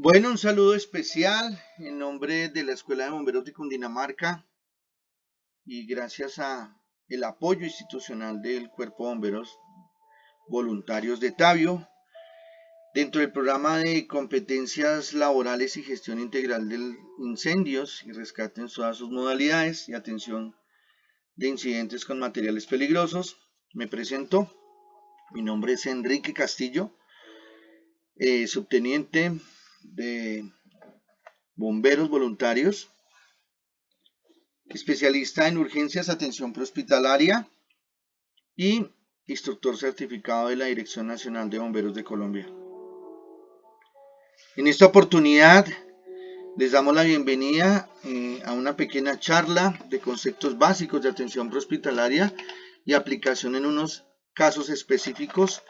Bueno, un saludo especial en nombre de la Escuela de Bomberos de Cundinamarca y gracias a el apoyo institucional del Cuerpo de Bomberos Voluntarios de Tabio, dentro del programa de competencias laborales y gestión integral de incendios y rescate en todas sus modalidades y atención de incidentes con materiales peligrosos. Me presento, mi nombre es Enrique Castillo, subteniente de bomberos voluntarios, especialista en urgencias, atención prehospitalaria y instructor certificado de la Dirección Nacional de Bomberos de Colombia. En esta oportunidad les damos la bienvenida a una pequeña charla de conceptos básicos de atención prehospitalaria y aplicación en unos casos específicos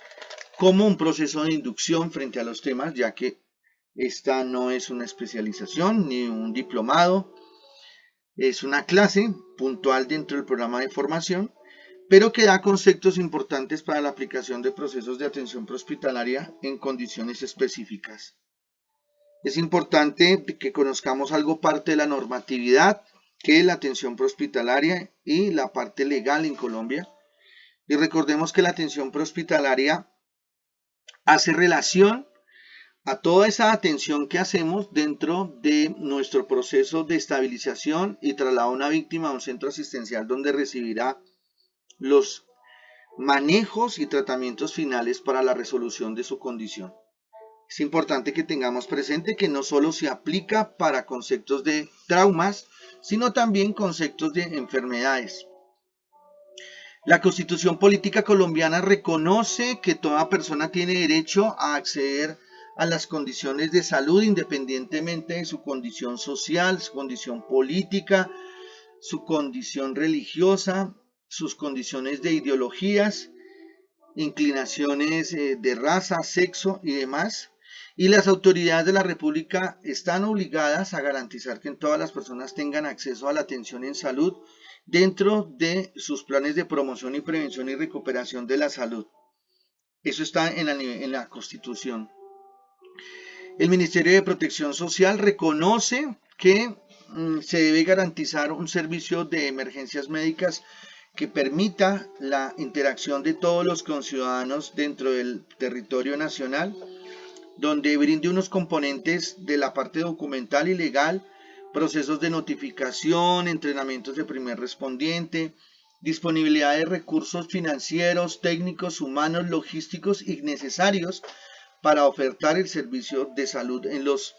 como un proceso de inducción frente a los temas, ya que esta no es una especialización ni un diplomado, es una clase puntual dentro del programa de formación, pero que da conceptos importantes para la aplicación de procesos de atención prehospitalaria en condiciones específicas. Es importante que conozcamos algo parte de la normatividad, que es la atención prehospitalaria y la parte legal en Colombia. Y recordemos que la atención prehospitalaria hace relación a toda esa atención que hacemos dentro de nuestro proceso de estabilización y traslado a una víctima a un centro asistencial donde recibirá los manejos y tratamientos finales para la resolución de su condición. Es importante que tengamos presente que no solo se aplica para conceptos de traumas, sino también conceptos de enfermedades. La Constitución Política Colombiana reconoce que toda persona tiene derecho a acceder a las condiciones de salud independientemente de su condición social, su condición política, su condición religiosa, sus condiciones de ideologías, inclinaciones de raza, sexo y demás. Y las autoridades de la República están obligadas a garantizar que todas las personas tengan acceso a la atención en salud dentro de sus planes de promoción y prevención y recuperación de la salud. Eso está en la Constitución. El Ministerio de Protección Social reconoce que se debe garantizar un servicio de emergencias médicas que permita la interacción de todos los conciudadanos dentro del territorio nacional, donde brinde unos componentes de la parte documental y legal, procesos de notificación, entrenamientos de primer respondiente, disponibilidad de recursos financieros, técnicos, humanos, logísticos y necesarios para ofertar el servicio de salud en las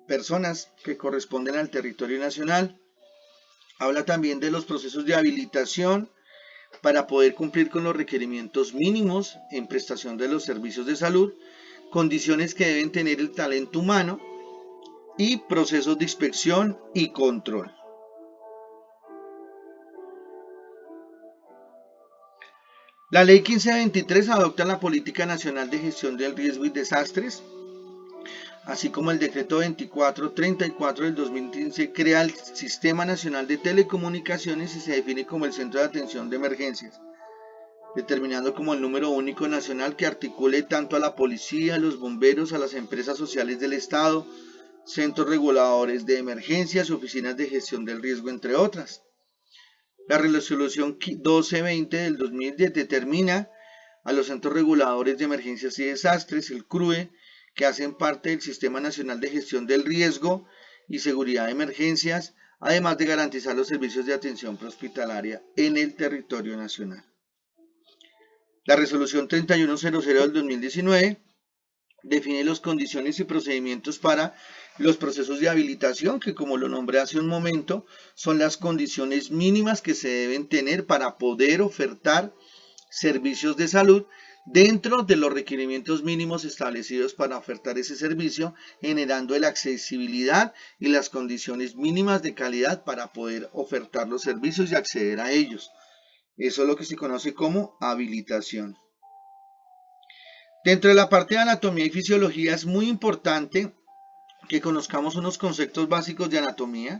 personas que corresponden al territorio nacional. Habla también de los procesos de habilitación para poder cumplir con los requerimientos mínimos en prestación de los servicios de salud, condiciones que deben tener el talento humano y procesos de inspección y control. La Ley 1523 adopta la Política Nacional de Gestión del Riesgo y Desastres, así como el Decreto 2434 del 2015 crea el Sistema Nacional de Telecomunicaciones y se define como el Centro de Atención de Emergencias, determinando como el número único nacional que articule tanto a la policía, a los bomberos, a las empresas sociales del Estado, centros reguladores de emergencias, oficinas de gestión del riesgo, entre otras. La resolución 1220 del 2010 determina a los centros reguladores de emergencias y desastres, el CRUE, que hacen parte del Sistema Nacional de Gestión del Riesgo y Seguridad de Emergencias, además de garantizar los servicios de atención prehospitalaria en el territorio nacional. La resolución 3100 del 2019 define las condiciones y procedimientos para los procesos de habilitación, que como lo nombré hace un momento, son las condiciones mínimas que se deben tener para poder ofertar servicios de salud dentro de los requerimientos mínimos establecidos para ofertar ese servicio, generando la accesibilidad y las condiciones mínimas de calidad para poder ofertar los servicios y acceder a ellos. Eso es lo que se conoce como habilitación. Dentro de la parte de anatomía y fisiología es muy importante que conozcamos unos conceptos básicos de anatomía.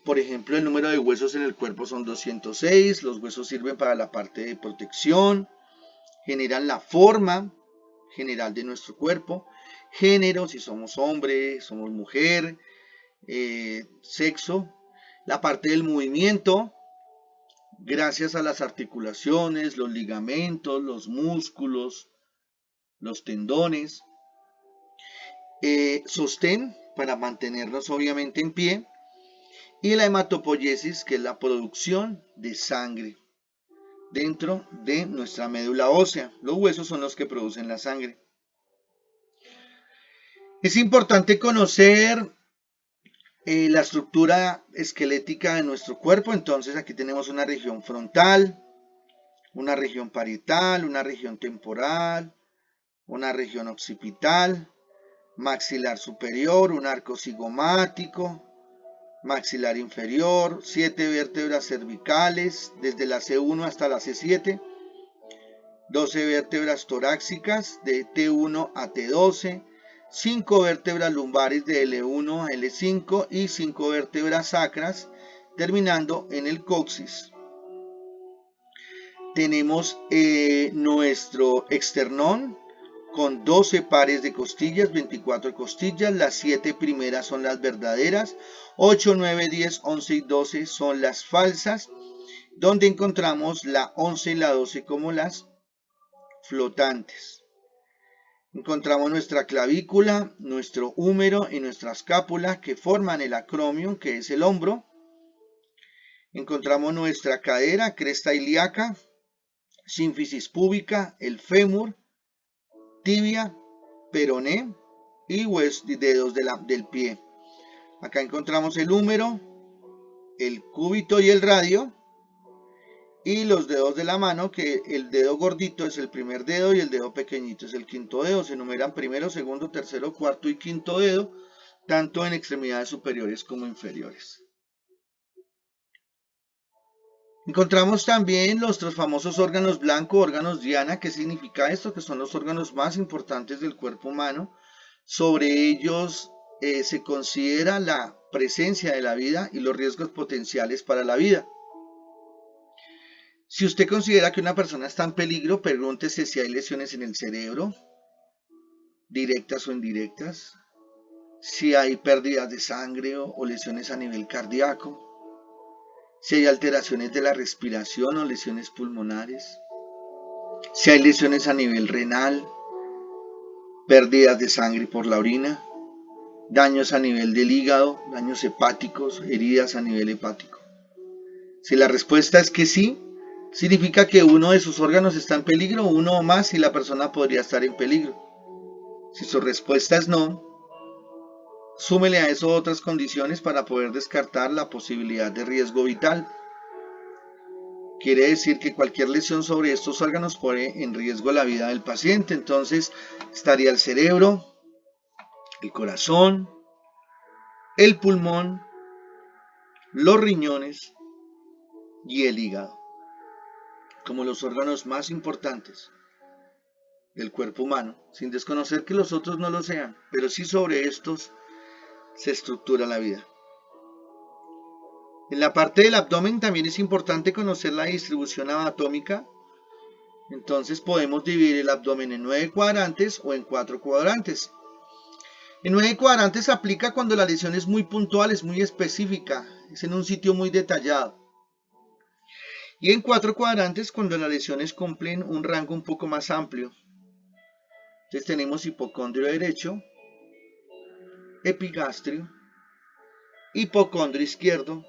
Por ejemplo, el número de huesos en el cuerpo son 206, los huesos sirven para la parte de protección, generan la forma, general de nuestro cuerpo, género, si somos hombre, somos mujer, sexo, la parte del movimiento, gracias a las articulaciones, los ligamentos, los músculos, los tendones, sostén para mantenernos obviamente en pie, y la hematopoiesis, que es la producción de sangre dentro de nuestra médula ósea. Los huesos son los que producen la sangre. Es importante conocer la estructura esquelética de nuestro cuerpo. Entonces aquí tenemos una región frontal, una región parietal, una región temporal, una región occipital, maxilar superior, un arco cigomático, maxilar inferior, 7 vértebras cervicales desde la C1 hasta la C7, 12 vértebras torácicas de T1 a T12, 5 vértebras lumbares de L1 a L5 y 5 vértebras sacras terminando en el coxis. Tenemos nuestro esternón con 12 pares de costillas, 24 costillas, las 7 primeras son las verdaderas, 8, 9, 10, 11 y 12 son las falsas, donde encontramos la 11 y la 12 como las flotantes. Encontramos nuestra clavícula, nuestro húmero y nuestra escápula que forman el acromion, que es el hombro. Encontramos nuestra cadera, cresta ilíaca, sínfisis púbica, el fémur, tibia, peroné y dedos del pie. Acá encontramos el húmero, el cúbito y el radio, y los dedos de la mano, que el dedo gordito es el primer dedo y el dedo pequeñito es el quinto dedo. Se enumeran primero, segundo, tercero, cuarto y quinto dedo, tanto en extremidades superiores como inferiores. Encontramos también nuestros famosos órganos blanco, órganos diana. ¿Qué significa esto? Que son los órganos más importantes del cuerpo humano. Sobre ellos se considera la presencia de la vida y los riesgos potenciales para la vida. Si usted considera que una persona está en peligro, pregúntese si hay lesiones en el cerebro, directas o indirectas, si hay pérdidas de sangre o lesiones a nivel cardíaco, si hay alteraciones de la respiración o lesiones pulmonares, si hay lesiones a nivel renal, pérdidas de sangre por la orina, daños a nivel del hígado, daños hepáticos, heridas a nivel hepático. Si la respuesta es que sí, significa que uno de sus órganos está en peligro, uno o más, y la persona podría estar en peligro. Si su respuesta es no, súmele a eso otras condiciones para poder descartar la posibilidad de riesgo vital. Quiere decir que cualquier lesión sobre estos órganos pone en riesgo la vida del paciente. Entonces estaría el cerebro, el corazón, el pulmón, los riñones y el hígado como los órganos más importantes del cuerpo humano, sin desconocer que los otros no lo sean, pero sí sobre estos se estructura la vida. En la parte del abdomen también es importante conocer la distribución anatómica. Entonces podemos dividir el abdomen en 9 cuadrantes o en 4 cuadrantes. En 9 cuadrantes se aplica cuando la lesión es muy puntual, es muy específica, es en un sitio muy detallado. Y en 4 cuadrantes cuando las lesiones cumplen un rango un poco más amplio. Entonces tenemos hipocondrio derecho, epigastrio, hipocondrio izquierdo,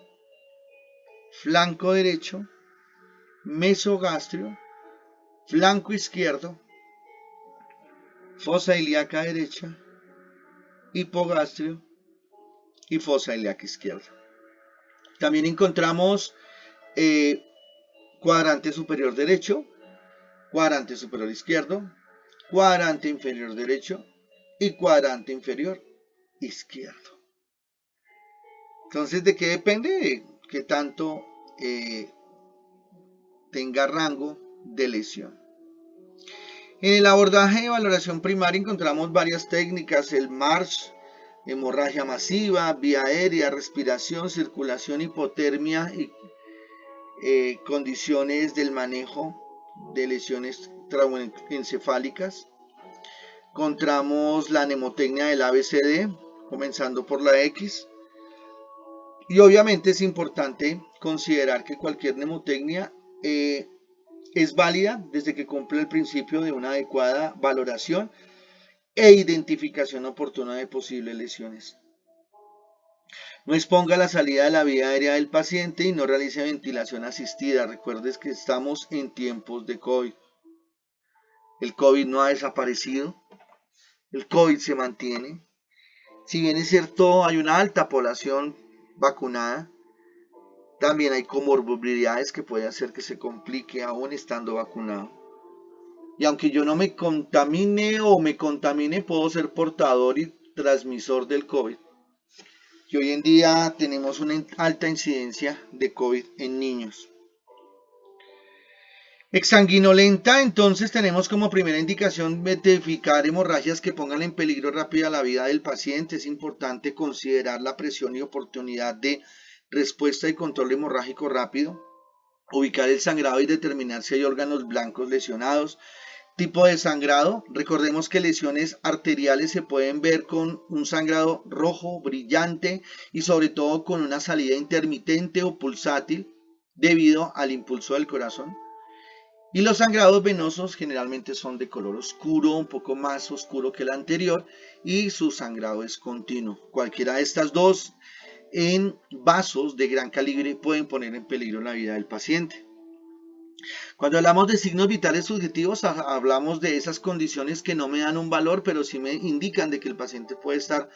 flanco derecho, mesogastrio, flanco izquierdo, fosa ilíaca derecha, hipogastrio y fosa ilíaca izquierda. También encontramos cuadrante superior derecho, cuadrante superior izquierdo, cuadrante inferior derecho y cuadrante inferior izquierdo. Entonces, ¿de qué depende? Que tanto tenga rango de lesión. En el abordaje de valoración primaria encontramos varias técnicas: el MARCH, hemorragia masiva, vía aérea, respiración, circulación, hipotermia y condiciones del manejo de lesiones traumaencefálicas. Encontramos la mnemotecnia del ABCD, comenzando por la X. Y obviamente es importante considerar que cualquier mnemotecnia es válida desde que cumple el principio de una adecuada valoración e identificación oportuna de posibles lesiones. No exponga la salida de la vía aérea del paciente y no realice ventilación asistida. Recuerdes que estamos en tiempos de COVID. El COVID no ha desaparecido. El COVID se mantiene. Si bien es cierto, hay una alta población vacunada, también hay comorbilidades que pueden hacer que se complique aún estando vacunado. Y aunque yo no me contamine o me contamine, puedo ser portador y transmisor del COVID. Y hoy en día tenemos una alta incidencia de COVID en niños. Exsanguinolenta, entonces tenemos como primera indicación identificar hemorragias que pongan en peligro rápida la vida del paciente. Es importante considerar la presión y oportunidad de respuesta y control hemorrágico rápido, ubicar el sangrado y determinar si hay órganos blancos lesionados. Tipo de sangrado, recordemos que lesiones arteriales se pueden ver con un sangrado rojo, brillante y sobre todo con una salida intermitente o pulsátil debido al impulso del corazón. Y los sangrados venosos generalmente son de color oscuro, un poco más oscuro que el anterior, y su sangrado es continuo. Cualquiera de estas dos en vasos de gran calibre pueden poner en peligro la vida del paciente. Cuando hablamos de signos vitales subjetivos, hablamos de esas condiciones que no me dan un valor, pero sí me indican de que el paciente puede estar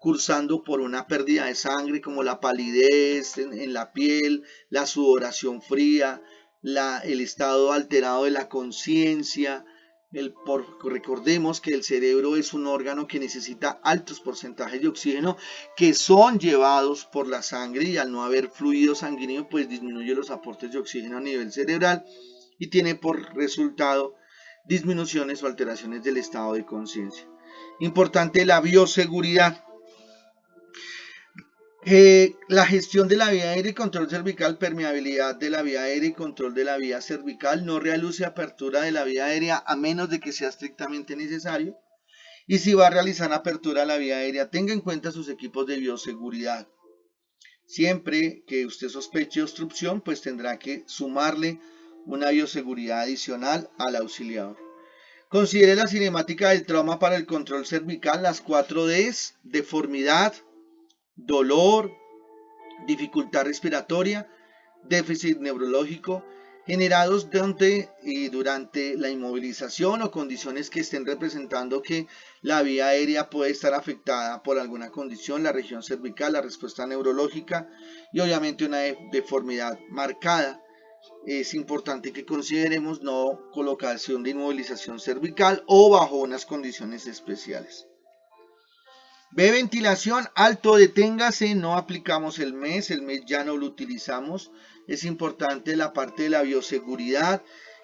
cursando por una pérdida de sangre, como la palidez en la piel, la sudoración fría, el estado alterado de la conciencia. Recordemos que el cerebro es un órgano que necesita altos porcentajes de oxígeno que son llevados por la sangre, y al no haber fluido sanguíneo pues disminuye los aportes de oxígeno a nivel cerebral y tiene por resultado disminuciones o alteraciones del estado de conciencia. Importante la bioseguridad. La gestión de la vía aérea y control cervical, permeabilidad de la vía aérea y control de la vía cervical, no realice apertura de la vía aérea a menos de que sea estrictamente necesario. Y si va a realizar apertura de la vía aérea, tenga en cuenta sus equipos de bioseguridad. Siempre que usted sospeche obstrucción, pues tendrá que sumarle una bioseguridad adicional al auxiliador. Considere la cinemática del trauma para el control cervical, las 4 Ds: deformidad, dolor, dificultad respiratoria, déficit neurológico, generados durante la inmovilización o condiciones que estén representando que la vía aérea puede estar afectada por alguna condición, la región cervical, la respuesta neurológica y obviamente una deformidad marcada. Es importante que consideremos no colocación de inmovilización cervical o bajo unas condiciones especiales. B, ventilación, alto, deténgase, no aplicamos el mes ya no lo utilizamos. Es importante la parte de la bioseguridad.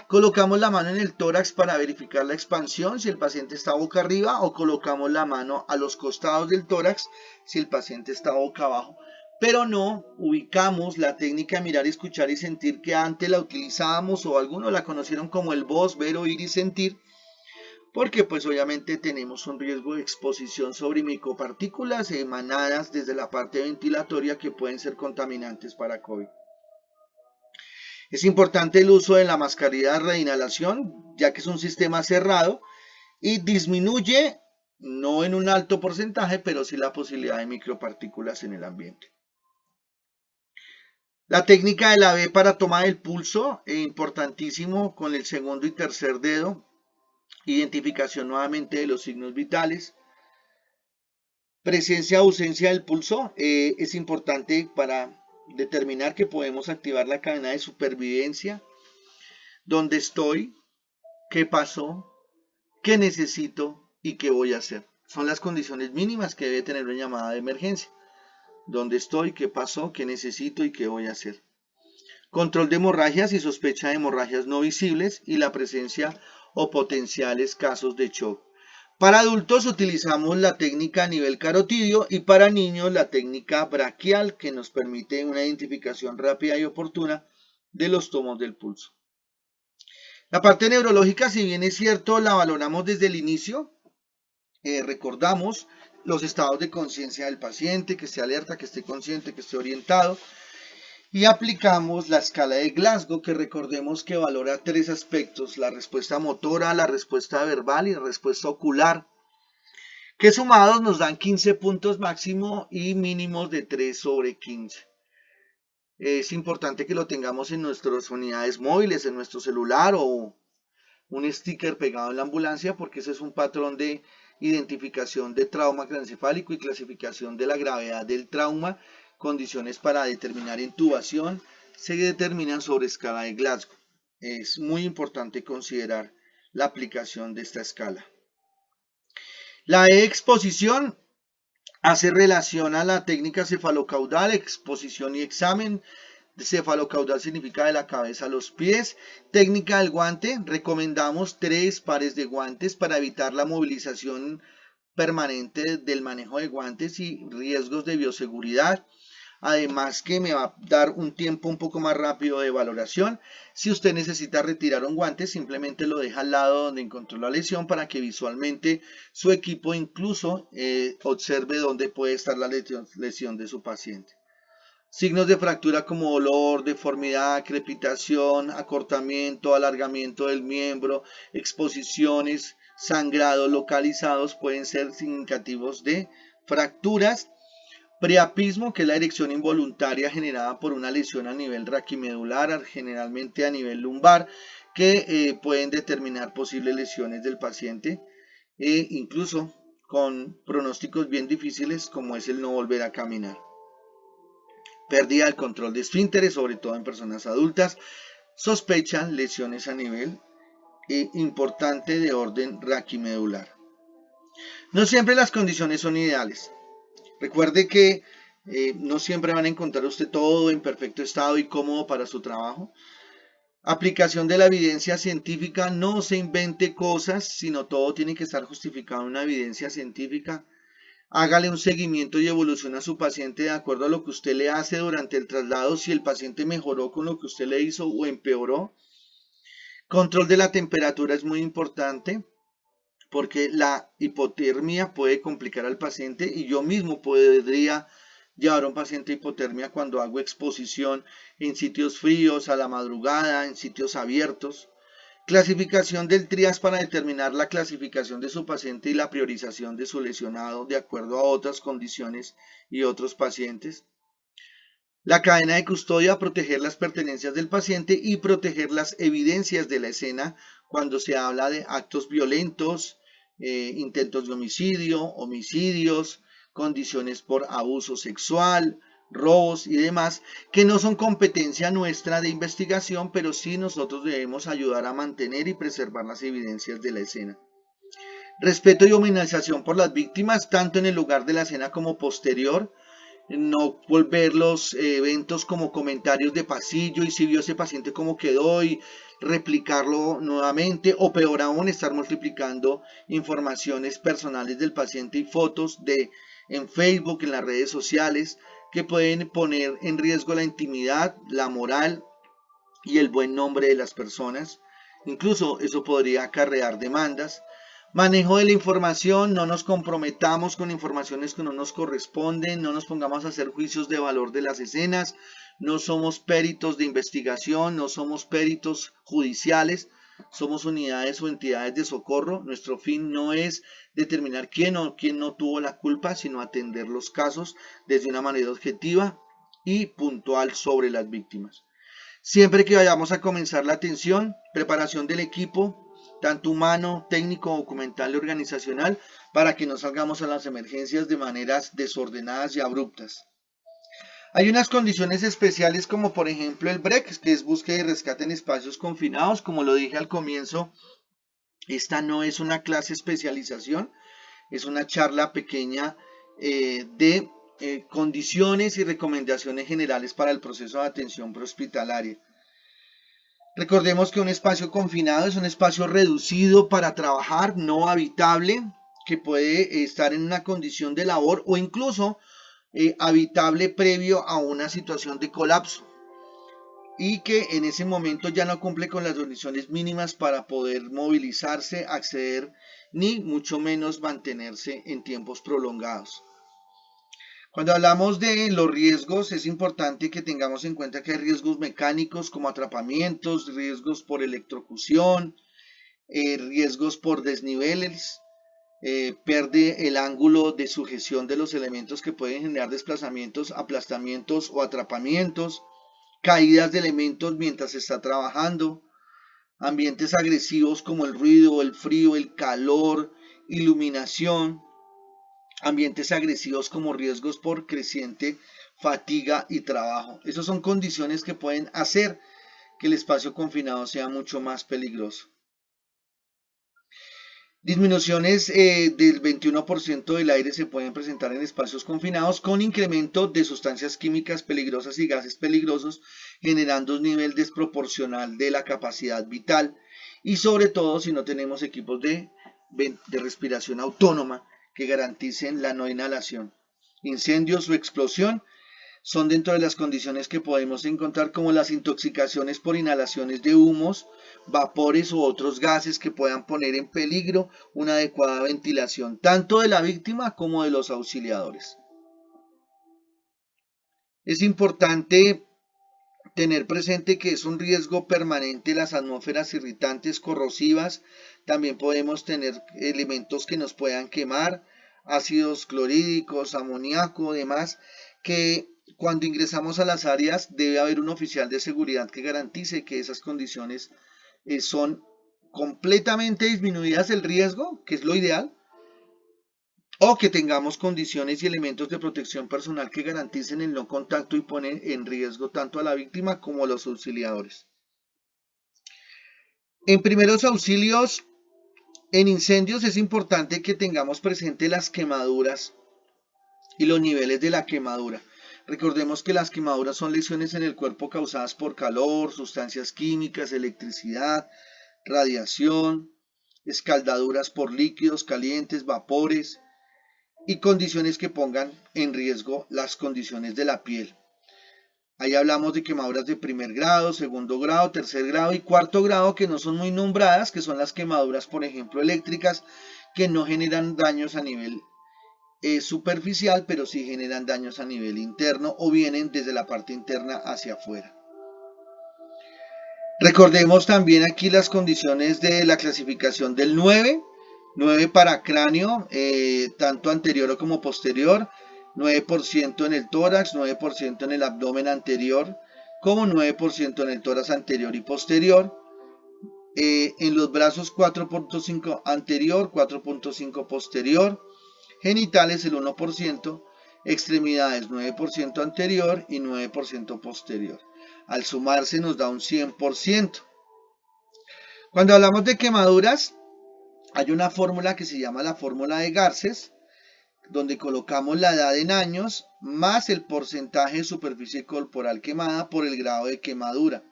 Colocamos la mano en el tórax para verificar la expansión si el paciente está boca arriba, o colocamos la mano a los costados del tórax si el paciente está boca abajo. Pero no ubicamos la técnica de mirar, escuchar y sentir, que antes la utilizábamos o algunos la conocieron como el VOS, ver, oír y sentir, porque pues obviamente tenemos un riesgo de exposición sobre micropartículas emanadas desde la parte ventilatoria que pueden ser contaminantes para COVID. Es importante el uso de la mascarilla de reinhalación, ya que es un sistema cerrado y disminuye, no en un alto porcentaje, pero sí la posibilidad de micropartículas en el ambiente. La técnica de la B para toma del pulso, importantísimo, con el segundo y tercer dedo. Identificación nuevamente de los signos vitales. Presencia o ausencia del pulso, es importante para determinar que podemos activar la cadena de supervivencia. ¿Dónde estoy? ¿Qué pasó? ¿Qué necesito? ¿Y qué voy a hacer? Son las condiciones mínimas que debe tener una llamada de emergencia. ¿Dónde estoy? ¿Qué pasó? ¿Qué necesito? ¿Y qué voy a hacer? Control de hemorragias y sospecha de hemorragias no visibles y la presencia o potenciales casos de shock. Para adultos utilizamos la técnica a nivel carotidio y para niños la técnica braquial, que nos permite una identificación rápida y oportuna de los tomos del pulso. La parte neurológica, si bien es cierto, la valoramos desde el inicio, recordamos los estados de conciencia del paciente, que esté alerta, que esté consciente, que esté orientado. Y aplicamos la escala de Glasgow, que recordemos que valora 3 aspectos: la respuesta motora, la respuesta verbal y la respuesta ocular, que sumados nos dan 15 puntos máximo y mínimos de 3 sobre 15. Es importante que lo tengamos en nuestras unidades móviles, en nuestro celular o un sticker pegado en la ambulancia, porque ese es un patrón de identificación de trauma craneoencefálico y clasificación de la gravedad del trauma. Condiciones para determinar intubación se determinan sobre escala de Glasgow. Es muy importante considerar la aplicación de esta escala. La exposición hace relación a la técnica cefalocaudal, exposición y examen. Cefalocaudal significa de la cabeza a los pies. Técnica del guante: recomendamos 3 pares de guantes para evitar la movilización permanente del manejo de guantes y riesgos de bioseguridad. Además que me va a dar un tiempo un poco más rápido de valoración. Si usted necesita retirar un guante, simplemente lo deja al lado donde encontró la lesión para que visualmente su equipo incluso observe dónde puede estar la lesión de su paciente. Signos de fractura como dolor, deformidad, crepitación, acortamiento, alargamiento del miembro, exposiciones, sangrados localizados pueden ser significativos de fracturas. Priapismo, que es la erección involuntaria generada por una lesión a nivel raquimedular, generalmente a nivel lumbar, que pueden determinar posibles lesiones del paciente e incluso con pronósticos bien difíciles como es el no volver a caminar. Pérdida del control de esfínteres, sobre todo en personas adultas. Sospechan lesiones a nivel importante de orden raquimedular. No siempre las condiciones son ideales. Recuerde que no siempre van a encontrar usted todo en perfecto estado y cómodo para su trabajo. Aplicación de la evidencia científica: no se invente cosas, sino todo tiene que estar justificado en una evidencia científica. Hágale un seguimiento y evolución a su paciente de acuerdo a lo que usted le hace durante el traslado, si el paciente mejoró con lo que usted le hizo o empeoró. Control de la temperatura es muy importante, porque la hipotermia puede complicar al paciente y yo mismo podría llevar a un paciente a hipotermia cuando hago exposición en sitios fríos, a la madrugada, en sitios abiertos. Clasificación del TRIAS para determinar la clasificación de su paciente y la priorización de su lesionado de acuerdo a otras condiciones y otros pacientes. La cadena de custodia: proteger las pertenencias del paciente y proteger las evidencias de la escena cuando se habla de actos violentos, intentos de homicidio, homicidios, condiciones por abuso sexual, robos y demás, que no son competencia nuestra de investigación, pero sí nosotros debemos ayudar a mantener y preservar las evidencias de la escena. Respeto y humanización por las víctimas, tanto en el lugar de la escena como posterior. No volver los eventos como comentarios de pasillo y si vio ese paciente cómo quedó y replicarlo nuevamente, o peor aún, estar multiplicando informaciones personales del paciente y fotos en Facebook, en las redes sociales, que pueden poner en riesgo la intimidad, la moral y el buen nombre de las personas. Incluso eso podría acarrear demandas. Manejo de la información: no nos comprometamos con informaciones que no nos corresponden, no nos pongamos a hacer juicios de valor de las escenas, no somos peritos de investigación, no somos peritos judiciales, somos unidades o entidades de socorro. Nuestro fin no es determinar quién no tuvo la culpa, sino atender los casos desde una manera objetiva y puntual sobre las víctimas. Siempre que vayamos a comenzar la atención, preparación del equipo, tanto humano, técnico, documental y organizacional, para que no salgamos a las emergencias de maneras desordenadas y abruptas. Hay unas condiciones especiales como por ejemplo el BREC, que es búsqueda y rescate en espacios confinados. Como lo dije al comienzo, esta no es una clase especialización, es una charla pequeña de condiciones y recomendaciones generales para el proceso de atención prehospitalaria. Recordemos que un espacio confinado es un espacio reducido para trabajar, no habitable, que puede estar en una condición de labor o incluso habitable previo a una situación de colapso, y que en ese momento ya no cumple con las condiciones mínimas para poder movilizarse, acceder ni mucho menos mantenerse en tiempos prolongados. Cuando hablamos de los riesgos, es importante que tengamos en cuenta que hay riesgos mecánicos como atrapamientos, riesgos por electrocución, riesgos por desniveles, pierde el ángulo de sujeción de los elementos que pueden generar desplazamientos, aplastamientos o atrapamientos, caídas de elementos mientras se está trabajando, ambientes agresivos como el ruido, el frío, el calor, iluminación, ambientes agresivos como riesgos por creciente fatiga y trabajo. Esas son condiciones que pueden hacer que el espacio confinado sea mucho más peligroso. Disminuciones del 21% del aire se pueden presentar en espacios confinados con incremento de sustancias químicas peligrosas y gases peligrosos, generando un nivel desproporcional de la capacidad vital y sobre todo si no tenemos equipos de respiración autónoma que garanticen la no inhalación. Incendios o explosión son dentro de las condiciones que podemos encontrar como las intoxicaciones por inhalaciones de humos, vapores u otros gases que puedan poner en peligro una adecuada ventilación tanto de la víctima como de los auxiliadores. Es importante tener presente que es un riesgo permanente las atmósferas irritantes corrosivas. También podemos tener elementos que nos puedan quemar, ácidos clorhídricos, amoníaco, demás, que cuando ingresamos a las áreas debe haber un oficial de seguridad que garantice que esas condiciones son completamente disminuidas el riesgo, que es lo ideal, o que tengamos condiciones y elementos de protección personal que garanticen el no contacto y ponen en riesgo tanto a la víctima como a los auxiliadores. En primeros auxilios, en incendios es importante que tengamos presente las quemaduras y los niveles de la quemadura. Recordemos que las quemaduras son lesiones en el cuerpo causadas por calor, sustancias químicas, electricidad, radiación, escaldaduras por líquidos calientes, vapores y condiciones que pongan en riesgo las condiciones de la piel. Ahí hablamos de quemaduras de primer grado, segundo grado, tercer grado y cuarto grado que no son muy nombradas, que son las quemaduras, por ejemplo, eléctricas, que no generan daños a nivel superficial, pero sí generan daños a nivel interno o vienen desde la parte interna hacia afuera. Recordemos también aquí las condiciones de la clasificación del 9 para cráneo, tanto anterior como posterior, 9% en el tórax, 9% en el abdomen anterior, como 9% en el tórax anterior y posterior. En los brazos 4.5 anterior, 4.5 posterior, genitales el 1%, extremidades 9% anterior y 9% posterior. Al sumarse nos da un 100%. Cuando hablamos de quemaduras, hay una fórmula que se llama la fórmula de Garces, donde colocamos la edad en años más el porcentaje de superficie corporal quemada por el grado de quemadura.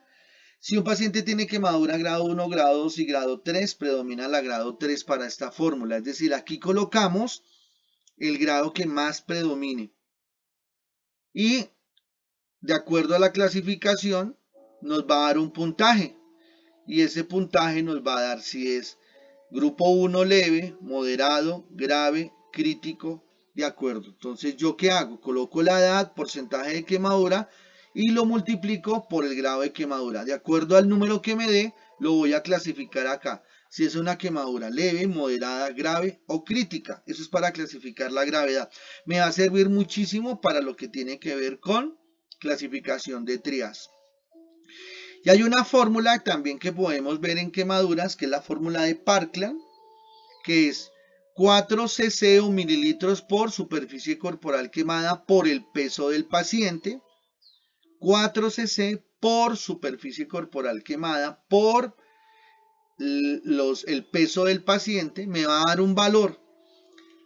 Si un paciente tiene quemadura grado 1, grado 2 y grado 3, predomina la grado 3 para esta fórmula. Es decir, aquí colocamos el grado que más predomine. Y de acuerdo a la clasificación, nos va a dar un puntaje. Y ese puntaje nos va a dar si es grupo 1 leve, moderado, grave, crítico, de acuerdo. Entonces, ¿yo qué hago? Coloco la edad, porcentaje de quemadura y lo multiplico por el grado de quemadura. De acuerdo al número que me dé, lo voy a clasificar acá. Si es una quemadura leve, moderada, grave o crítica. Eso es para clasificar la gravedad. Me va a servir muchísimo para lo que tiene que ver con clasificación de trias. Y hay una fórmula también que podemos ver en quemaduras, que es la fórmula de Parkland, que es 4 cc o mililitros por superficie corporal quemada por el peso del paciente. 4 cc por superficie corporal quemada por el peso del paciente me va a dar un valor.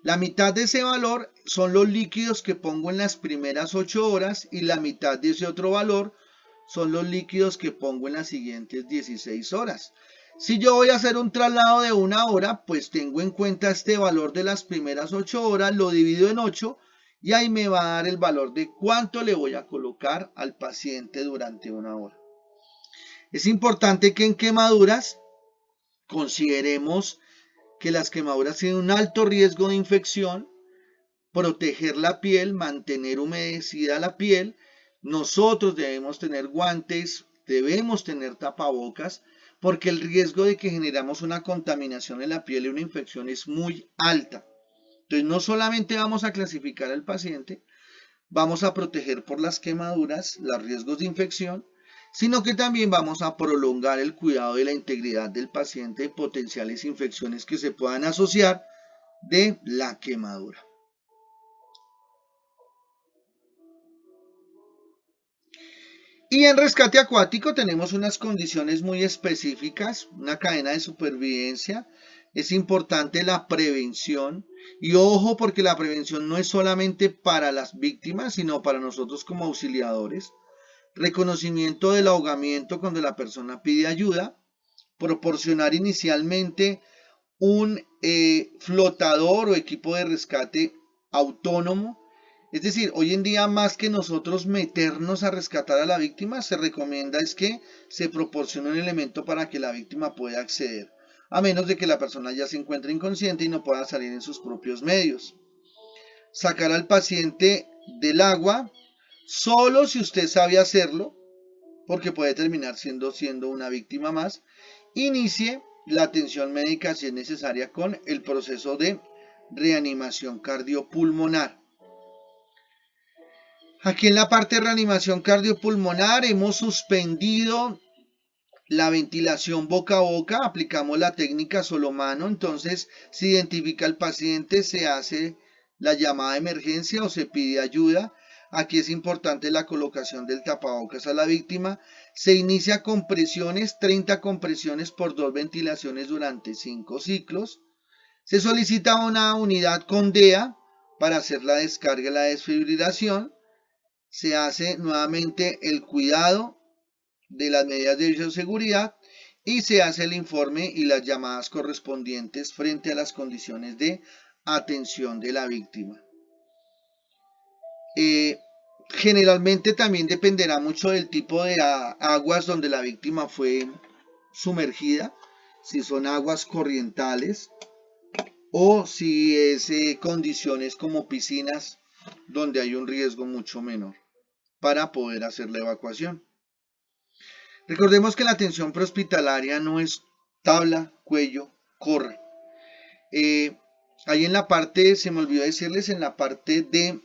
La mitad de ese valor son los líquidos que pongo en las primeras 8 horas y la mitad de ese otro valor son los líquidos que pongo en las siguientes 16 horas. Si yo voy a hacer un traslado de 1 hora, pues tengo en cuenta este valor de las primeras 8 horas, lo divido en 8 y ahí me va a dar el valor de cuánto le voy a colocar al paciente durante 1 hora. Es importante que en quemaduras consideremos que las quemaduras tienen un alto riesgo de infección, proteger la piel, mantener humedecida la piel. Nosotros debemos tener guantes, debemos tener tapabocas, porque el riesgo de que generamos una contaminación en la piel y una infección es muy alta. Entonces no solamente vamos a clasificar al paciente, vamos a proteger por las quemaduras, los riesgos de infección, sino que también vamos a prolongar el cuidado de la integridad del paciente de potenciales infecciones que se puedan asociar de la quemadura. Y en rescate acuático tenemos unas condiciones muy específicas, una cadena de supervivencia. Es importante la prevención. Y ojo, porque la prevención no es solamente para las víctimas, sino para nosotros como auxiliadores. Reconocimiento del ahogamiento cuando la persona pide ayuda. Proporcionar inicialmente un flotador o equipo de rescate autónomo. Es decir, hoy en día más que nosotros meternos a rescatar a la víctima, se recomienda es que se proporcione un elemento para que la víctima pueda acceder, a menos de que la persona ya se encuentre inconsciente y no pueda salir en sus propios medios. Sacar al paciente del agua solo si usted sabe hacerlo, porque puede terminar siendo una víctima más. Inicie la atención médica si es necesaria con el proceso de reanimación cardiopulmonar. Aquí en la parte de reanimación cardiopulmonar hemos suspendido la ventilación boca a boca, aplicamos la técnica solo mano, entonces se identifica al paciente, se hace la llamada de emergencia o se pide ayuda. Aquí es importante la colocación del tapabocas a la víctima. Se inicia compresiones, 30 compresiones por 2 ventilaciones durante 5 ciclos. Se solicita una unidad con DEA para hacer la descarga y la desfibrilación. Se hace nuevamente el cuidado de las medidas de bioseguridad y se hace el informe y las llamadas correspondientes frente a las condiciones de atención de la víctima. Generalmente también dependerá mucho del tipo de aguas donde la víctima fue sumergida, si son aguas corrientales o si es condiciones como piscinas donde hay un riesgo mucho menor para poder hacer la evacuación. Recordemos que la atención prehospitalaria no es tabla, cuello, corre. Ahí en la parte, se me olvidó decirles, en la parte de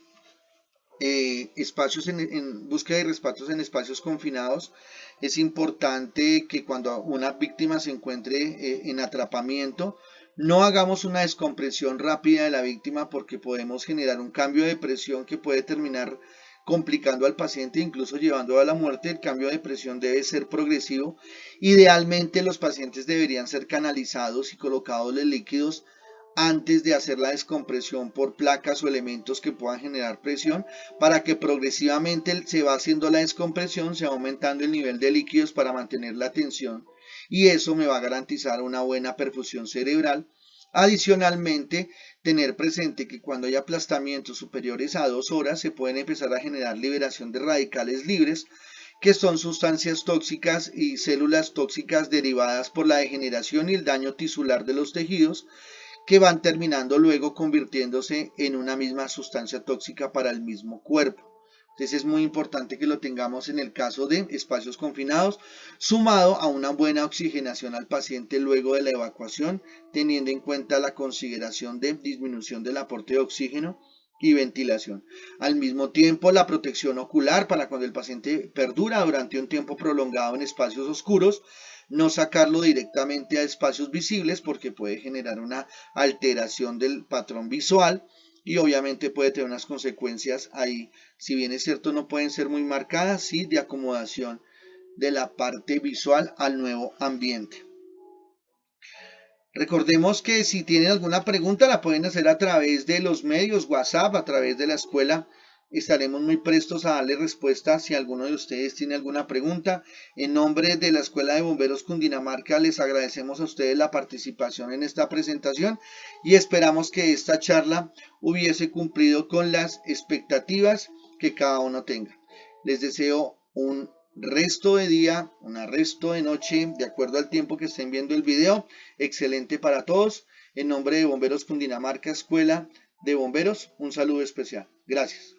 espacios en búsqueda de respatrios en espacios confinados, es importante que cuando una víctima se encuentre en atrapamiento, no hagamos una descompresión rápida de la víctima porque podemos generar un cambio de presión que puede terminar complicando al paciente, incluso llevando a la muerte. El cambio de presión debe ser progresivo. Idealmente los pacientes deberían ser canalizados y colocados de líquidos antes de hacer la descompresión por placas o elementos que puedan generar presión, para que progresivamente se va haciendo la descompresión, se va aumentando el nivel de líquidos para mantener la tensión y eso me va a garantizar una buena perfusión cerebral. Adicionalmente, tener presente que cuando hay aplastamientos superiores a 2 horas se pueden empezar a generar liberación de radicales libres, que son sustancias tóxicas y células tóxicas derivadas por la degeneración y el daño tisular de los tejidos, que van terminando luego convirtiéndose en una misma sustancia tóxica para el mismo cuerpo. Entonces es muy importante que lo tengamos en el caso de espacios confinados, sumado a una buena oxigenación al paciente luego de la evacuación, teniendo en cuenta la consideración de disminución del aporte de oxígeno y ventilación. Al mismo tiempo, la protección ocular para cuando el paciente perdura durante un tiempo prolongado en espacios oscuros, no sacarlo directamente a espacios visibles porque puede generar una alteración del patrón visual y obviamente puede tener unas consecuencias ahí, si bien es cierto no pueden ser muy marcadas, sí de acomodación de la parte visual al nuevo ambiente. Recordemos que si tienen alguna pregunta la pueden hacer a través de los medios WhatsApp, a través de la escuela. Estaremos muy prestos a darle respuesta si alguno de ustedes tiene alguna pregunta. En nombre de la Escuela de Bomberos Cundinamarca les agradecemos a ustedes la participación en esta presentación y esperamos que esta charla hubiese cumplido con las expectativas que cada uno tenga. Les deseo un resto de día, un resto de noche, de acuerdo al tiempo que estén viendo el video, excelente para todos En nombre de Bomberos Cundinamarca, Escuela de Bomberos, un saludo especial. Gracias.